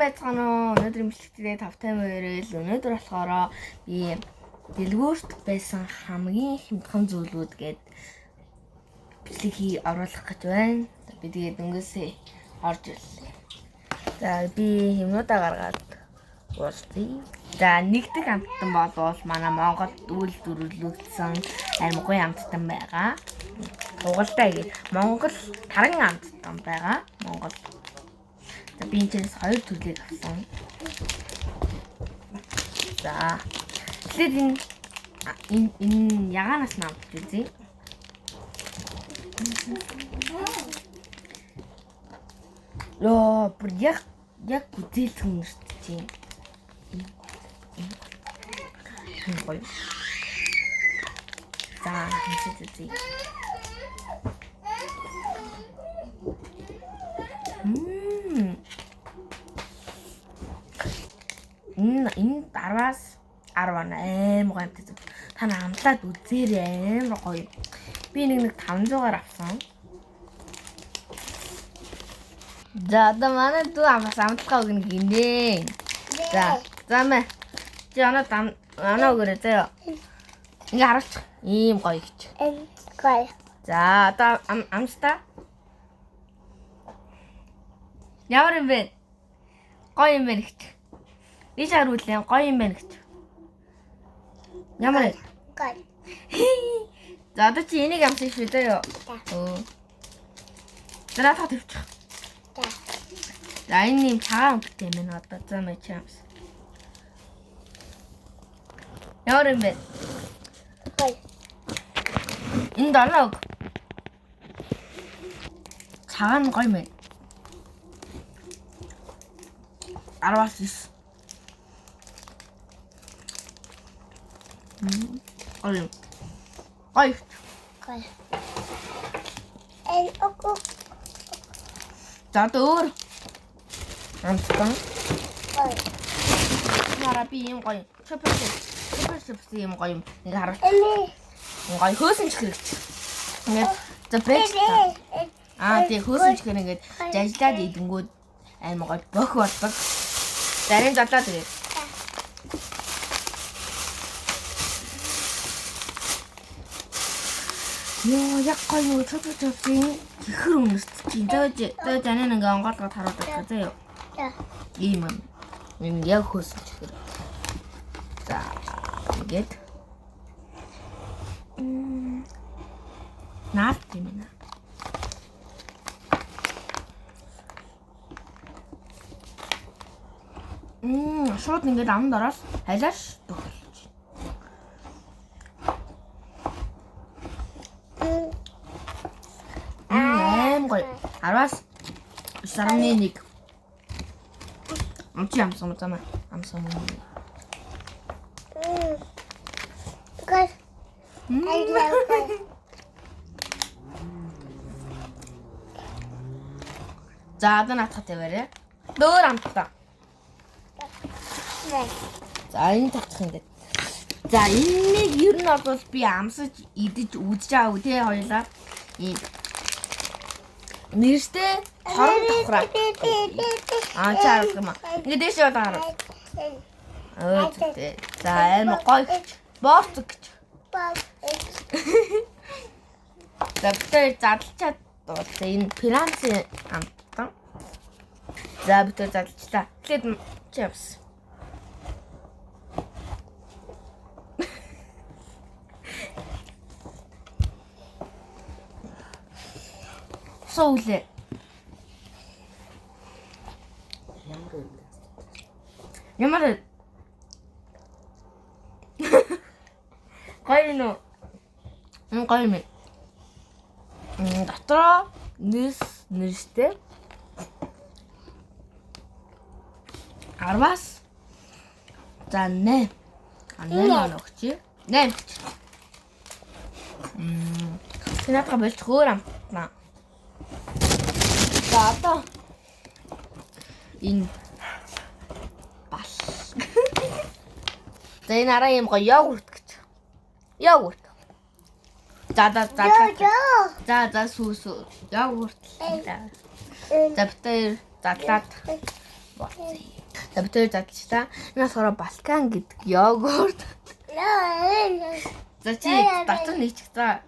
Байцгаана өнөөдөр имжлэгтээ 552-эл өнөөдөр болохоор би дэлгүүрт байсан хамгийн хямдхан зүйлүүд гээд бичлэгийг оруулах гэж байна. Би тэгээд өнгөөсөө орж ирлээ. За би юмнуудаа гаргаад уурсъя. За нэгдүгээр амттан болвол манай Монголд үйл дүрлүүлсэн амьгүй амттан байгаа. Угалдаа гээд Монгол таран амттан байгаа. Монгол. За би энэ хоёр төрлийг авсан. За тэгээд энэ ягаанаас намж үзье. Бүр яг үзээлсэн нэрт чинь. Гоё. За хэвчээ. Энэ 10-аас 10 аим гоё амт. Та намлаад үзээрэй амар гоё. Би нэг 500-аар авсан. За одоо манай дүү амаас амтлахаа өгнө гинэ. За мэ. Чи анаа өгөрэй заяа. Ингээ харуулчих. Ийм гоё гэж. Гоё. За одоо амстаа. Ямар юм бэ? Гоё юм байна гэж. Би шааруулъя гоё юм байна гэж. Ямар? Гоё. За одоо чи энийг амсах шүү дээ. За надад тавьчих. За энэ юм цагаан өнгөтэй юм байна одоо. За мэ чи амс. Ямар юм бэ? Гоё. Энэ долоо өг. Цагаан гоё мэн. 10-аас 9. Гоё. Гоё. Ок. За өөр. Амтсан. Гоё. Нара би юм гоё. Чөпөс юм гоё юм. Ингээ харуул. Гоё хөөсөн ч хэрэгч. Ингээ за бэж. Тий хөөсөн ч гэр ингээд жажлаад идэнгүүд аймаг гоё бөх болдог. Зарим задлаа тэгээд. Яа, яг гоё чөпөс ихэр өмнөсчих. Дөөж анаа ингээ онгоолгоод харуулдаг заяа. Ийм юм. Энэ яг хөөсөн ч хэрэг. За ингээд. Наад юм байна. Шууд ингээд амд ороод хайлааш төгөлж. Гоё. 10-аас 9.1. Амч амсан маа. Амсан. Гоё. За одоо наатахад тавиарэ. Дөөр амтаа. За энэ тавчих юм гээд. За энэнийг ер нь бол би амсаж идэж үзэж байгаа үү те хоёлаа. Ийм нэрстэй хорон давхраа. Чаар юм. Ингээ дэш яваад хараа. За аим гоё. Боорт гэж. За битэр задлчаад дуусаа. Энэ пиранцын амтан. За битэр задлчлаа. Тэгэхээр чи явс. Соуле. Ямар гоё гоё юм. Дотроо нэрстэй 10-аас за 8. 8 өгч. 8. Тэнэтга болж хөөр амтнаа. За одоо энэ бас. За энэ араа юм гоё йогурт гэж. Йогурт. За сүүс. Йогурт. За битээр задлаад. За битээр задлаа. Энэ болохоор Балкан гэдэг йогурт. За чи батсан нийчих за.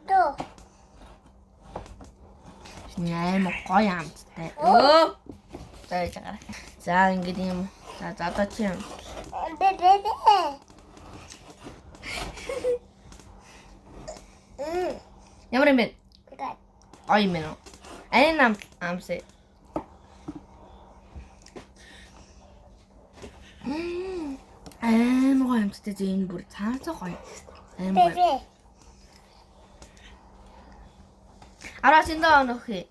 Нෑм гоё амттай. Өө. За яа гараа. За ингээд юм. За одоо чи юм. Ямар юм бэ? Гоё юм уу? Энэ амсэ. Гоё амттай зэн бүр цаанцаа гоё. Гоё. Араас энэ өнөхий.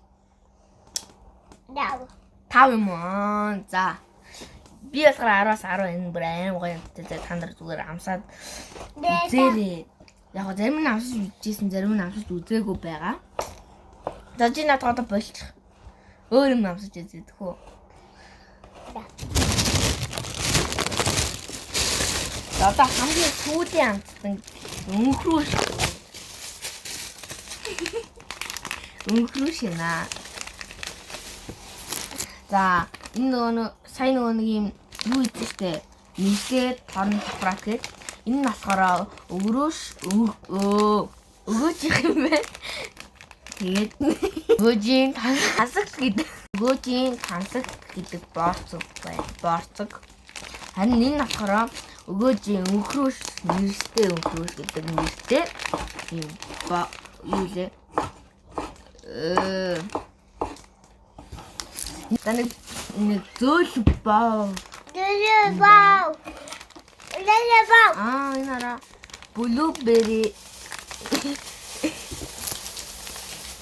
5 юм уу? За. Би болохоор 10-аас 10 энэ бүр гоё амттай та нар зүгээр амсаад үзээрэй. Яг зарим нь амсаж үзчихсэн, зарим нь амсаж үзээгүй байгаа. За чи надад одоо болчих. Өөр юм амсаж үзээдэх үү? За одоо хамгийн сүүлийн амтсан өнхрүүш. Өнхрүүш наа. За энэ сайн нэг юм юу ийдэж штэ. Нийлээд торн тохраад гээд энэ нь болохоор өгөөж юм бэ. Тэгээд өгөөжийн хансагт гэдэг борцог. Харин энэ нь болохоор өгөөжийн өнхрүүш нэрстэй өнхрүүш гэдэг нэртэй юм юу лээ. Таныг зөөл баа. Энэ blueberry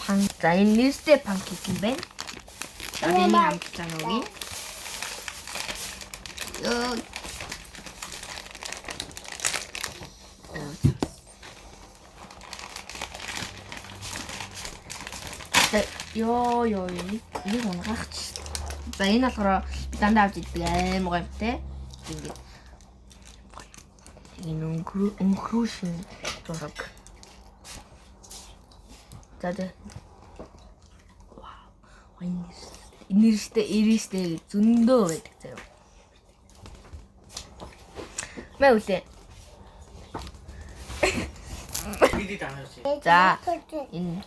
панка энэ нэртэй панкейк юм байна. Одоо энэ амтсан уу? Ёо нэг унгаач. За энэ болохоор дандаа авч иддэг аим гоё юмтэй. Ингээд энэ өнхрүүшин зураг. За вау. Инэрстэй зөндөө байдаг заяа. Мэ үлээ. За энэ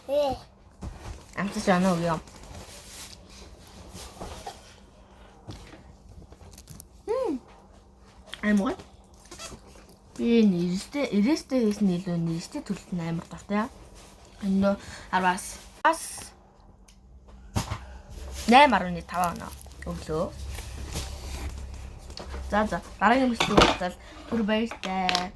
амтсан жана уу юм. Амар. Би нэрстэй хийсэн илүү нэрстэй төлөлт нь амар дуртай. Энэ 10-аас 8.5 оноо өглөө. За дараагийн бүсгүй бол түр баяртай.